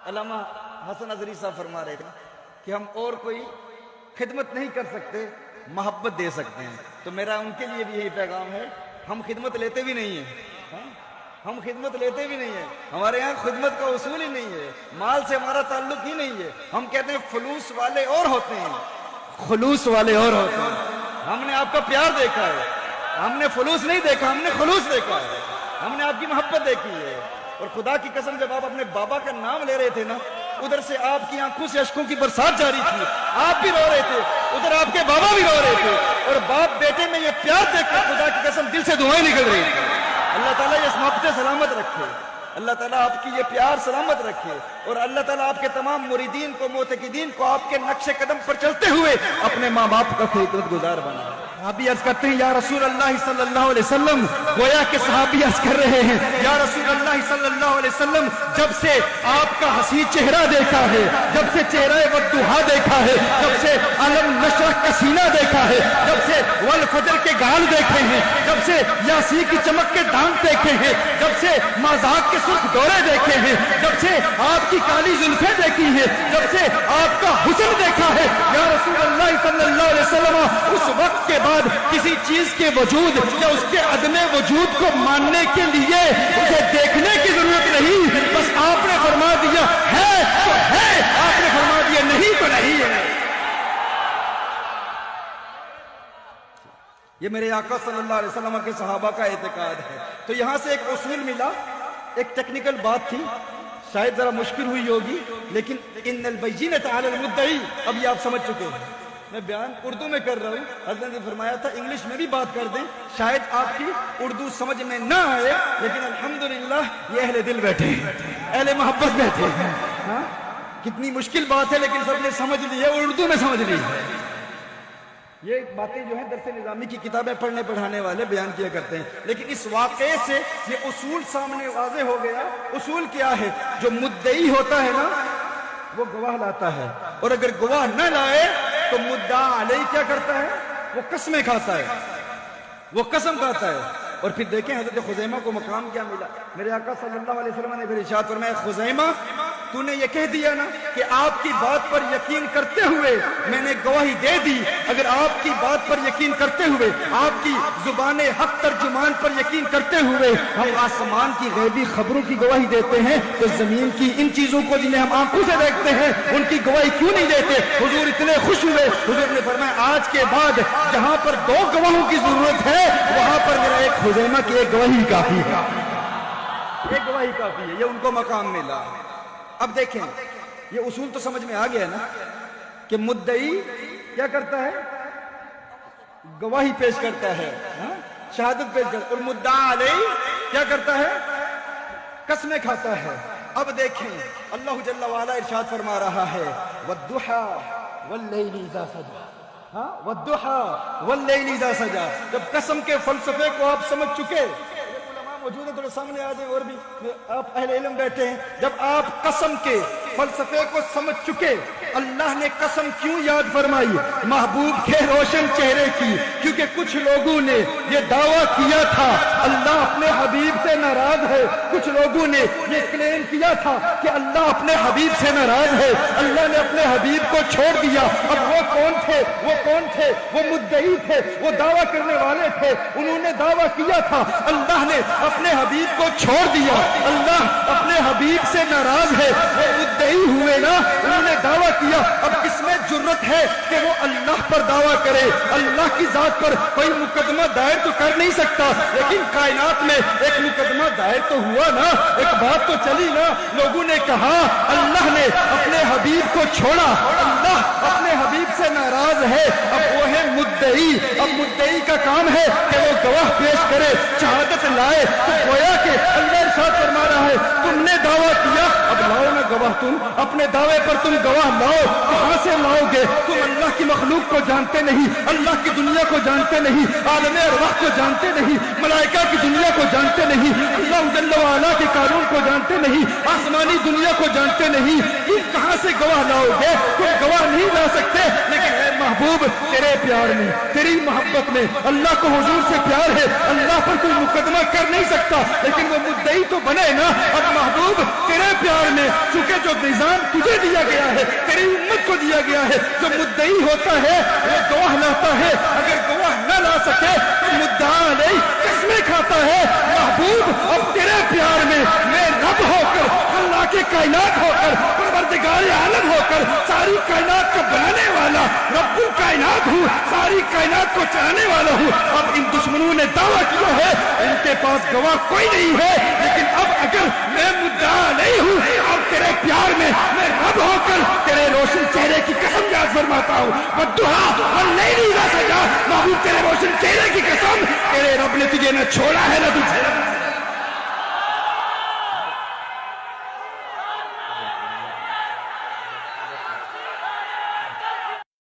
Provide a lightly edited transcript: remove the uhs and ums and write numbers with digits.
علامہ حسن عزری صاحب فرما رہے تھے کہ ہم اور کوئی خدمت نہیں کر سکتے، محبت دے سکتے ہیں. تو میرا ان کے لیے بھی یہی پیغام ہے، ہم خدمت لیتے بھی نہیں ہیں، ہم خدمت لیتے بھی نہیں ہیں. ہمارے یہاں خدمت کا اصول ہی نہیں ہے، مال سے ہمارا تعلق ہی نہیں ہے. ہم کہتے ہیں فلوس والے اور ہوتے ہیں، خلوص والے اور ہوتے ہیں. ہم نے آپ کا پیار دیکھا ہے، ہم نے فلوس نہیں دیکھا، ہم نے خلوص دیکھا ہے. ہم نے آپ کی محبت دیکھی ہے. اور خدا کی قسم جب آپ اپنے بابا کا نام لے رہے تھے نا، ادھر سے آپ کی آنکھوں سے اشکوں کی برسات جاری تھی. آپ بھی رو رہے تھے، ادھر آپ کے بابا بھی رو رہے تھے. اور باپ بیٹے میں یہ پیار دیکھ کر خدا کی قسم دل سے دعائیں نکل رہی تھی. اللہ تعالیٰ یہ محبت سلامت رکھے، اللہ تعالیٰ آپ کی یہ پیار سلامت رکھے، اور اللہ تعالیٰ آپ کے تمام مریدین کو، معتقدین کو آپ کے نقش قدم پر چلتے ہوئے اپنے ماں باپ کا خدمت گزار بنا. آپ بھی عرض کرتے ہیں یا رسول اللہ صلی اللہ علیہ وسلم، گویا کہ صحابی عرض کر رہے ہیں یا رسول اللہ صلی اللہ علیہ وسلم، جب سے آپ کا حسین چہرہ دیکھا ہے، جب سے چہرہ والضحیٰ دیکھا ہے، جب سے علم نشرح کا سینہ دیکھا ہے، جب سے والفجر کے گال دیکھے ہیں، جب سے یاسین کی چمک کے دانت دیکھے ہیں، جب سے مازاق کے سرخ دورے دیکھے ہیں، جب سے آپ کی کالی زلفیں دیکھی ہیں، جب سے آپ کا حسن دیکھا ہے یا رسول اللہ صلی اللہ علیہ وسلم، اس وقت کے بعد کسی چیز کے وجود یا اس کے عدم وجود کو ماننے کے لیے اسے دیکھنے کی ضرورت نہیں. بس آپ نے فرما دیا ہے تو ہے، آپ نے فرما دیا نہیں تو نہیں ہے. یہ میرے آقا صلی اللہ علیہ وسلم کے صحابہ کا اعتقاد ہے. تو یہاں سے ایک اصول ملا، ایک ٹیکنیکل بات تھی، شاید ذرا مشکل ہوئی ہوگی، لیکن ان البینۃ علی المدعی اب یہ آپ سمجھ چکے ہیں. میں بیان اردو میں کر رہا ہوں، حضرت نے فرمایا تھا انگلش میں بھی بات کر دیں، شاید آپ کی اردو سمجھ میں نہ آئے، لیکن الحمدللہ یہ اہل دل بیٹھے ہیں، اہل محبت بیٹھے ہیں. ہاں کتنی مشکل بات ہے لیکن سب نے سمجھ لی ہے، اور اردو میں سمجھ لی ہے. یہ باتیں جو ہیں درس نظامی کی کتابیں پڑھنے پڑھانے والے بیان کیا کرتے ہیں، لیکن اس واقعے سے یہ اصول سامنے واضح ہو گیا. اصول کیا ہے؟ جو مدعی ہوتا ہے نا وہ گواہ لاتا ہے، اور اگر گواہ نہ لائے تو مدعا علیہ کیا کرتا ہے؟ وہ قسمیں کھاتا ہے، وہ قسم کھاتا ہے. اور پھر دیکھیں حضرت خزیمہ کو مقام کیا ملا. میرے آقا صلی اللہ علیہ وسلم نے پھر ارشاد فرمایا خزیمہ تو نے یہ کہہ دیا نا کہ آپ کی بات پر یقین کرتے ہوئے میں نے گواہی دے دی. اگر آپ کی بات پر یقین کرتے ہوئے، آپ کی زبان حق ترجمان پر یقین کرتے ہوئے ہم آسمان کی غیبی خبروں کی گواہی دیتے ہیں، تو زمین کی ان چیزوں کو جنہیں ہم آنکھوں سے دیکھتے ہیں ان کی گواہی کیوں نہیں دیتے؟ حضور اتنے خوش ہوئے، حضور نے فرمایا آج کے بعد جہاں پر 2 گواہوں کی ضرورت ہے وہاں پر میرا ایک خزیمہ کی ایک گواہی کافی ہے، ایک گواہی کافی ہے. یہ ان کو مقام ملا. اب دیکھیں یہ اصول تو سمجھ میں آ گیا نا کہ مدعی کیا کرتا ہے؟ گواہی پیش کرتا ہے، شہادت پیش کرتا ہے، اور مدعا علیہ کیا کرتا ہے؟ قسمیں کھاتا ہے. اب دیکھیں اللہ جل وعلا ارشاد فرما رہا ہے والضحى واللیل اذا سجى، والضحى واللیل اذا سجى. جب قسم کے فلسفے کو آپ سمجھ چکے، موجود ہے تھوڑے سامنے آ جائیں، اور بھی آپ اہل علم بیٹھے ہیں. جب آپ قسم کے فلسفے کو سمجھ چکے، اللہ نے قسم کیوں یاد فرمائی؟ محبوب کے روشن چہرے کی. کیونکہ کچھ لوگوں نے یہ دعویٰ کیا تھا اللہ اپنے حبیب سے ناراض ہے، کچھ لوگوں نے یہ کلیم کیا تھا کہ اللہ اپنے حبیب سے ناراض ہے، اللہ نے اپنے حبیب کو چھوڑ دیا. اب وہ کون تھے؟ وہ کون تھے؟ وہ مدعی تھے، وہ دعویٰ کرنے والے تھے. انہوں نے دعویٰ کیا تھا اللہ نے اپنے حبیب کو چھوڑ دیا، اللہ اپنے حبیب سے ناراض ہے. وہ مدعی ہوئے نا، انہوں نے دعویٰ کیا. اب کس میں جرت ہے کہ وہ اللہ پر دعویٰ کرے؟ اللہ کی ذات پر کوئی مقدمہ دائر تو کر نہیں سکتا، لیکن کائنات میں ایک مقدمہ دائر تو ہوا نا، ایک بات تو چلی نا. لوگوں نے کہا اللہ نے اپنے حبیب کو چھوڑا، اللہ اپنے حبیب سے ناراض ہے. اب وہ ہے مدعی. اب مدعی کا کام ہے کہ وہ گواہ پیش کرے، شہادت لائے. تو گویا کہ اللہ ارشاد فرما رہا ہے تم نے دعویٰ کیا، اب لاؤ نا گواہ. تم اپنے دعوے پر تم گواہ لاؤ. کہاں سے لاؤ گے؟ تم اللہ کی مخلوق کو جانتے نہیں، اللہ کی دنیا کو جانتے نہیں، عالم ارواح کو جانتے نہیں، ملائکہ کی دنیا کو جانتے نہیں، اللہ جل وعلا کے قانون کو جانتے نہیں، آسمانی دنیا کو جانتے نہیں. تم کہاں سے گواہ لاؤ گے؟ تم گواہ نہیں لا سکتے. لیکن اے محبوب تیرے پیار میں، تیری محبت میں اللہ کو حضور سے پیار ہے، اللہ پر کوئی مقدمہ کر نہیں سکتا، لیکن وہ مدعی تو بنے نا. اب محبوب تیرے پیار میں کیونکہ جو نظام تجھے دیا گیا ہے تیری امت کو دیا گیا ہے، جو مدعی ہوتا ہے وہ گواہ لاتا ہے، اگر گواہ نہ لا سکے تو مدعا علیہ قسمیں کھاتا ہے۔ محبوب اب تیرے پیار میں میں رب ہو کر، اللہ کے کائنات ہو کر، پروردگار عالم ہو کر، ساری کائنات کو بنانے والا رب الکائنات ہوں، ساری کائنات کو چلانے والا ہوں۔ اب ان دشمنوں نے دعویٰ کیا ہے ان کے پاس گواہ کوئی نہیں ہے، لیکن اب اگر میں مدعا نہیں ہوں، اب تیرے پیار میں میں رب ہو کر تیرے روشن چہرے کی قسم یاد فرماتا ہوں۔ والدہا واللیل اذا سجا، محبوب تیرے روشن چہرے کی قسم، تیرے رب نے تجھے نہ چھوڑا ہے نہ تجھے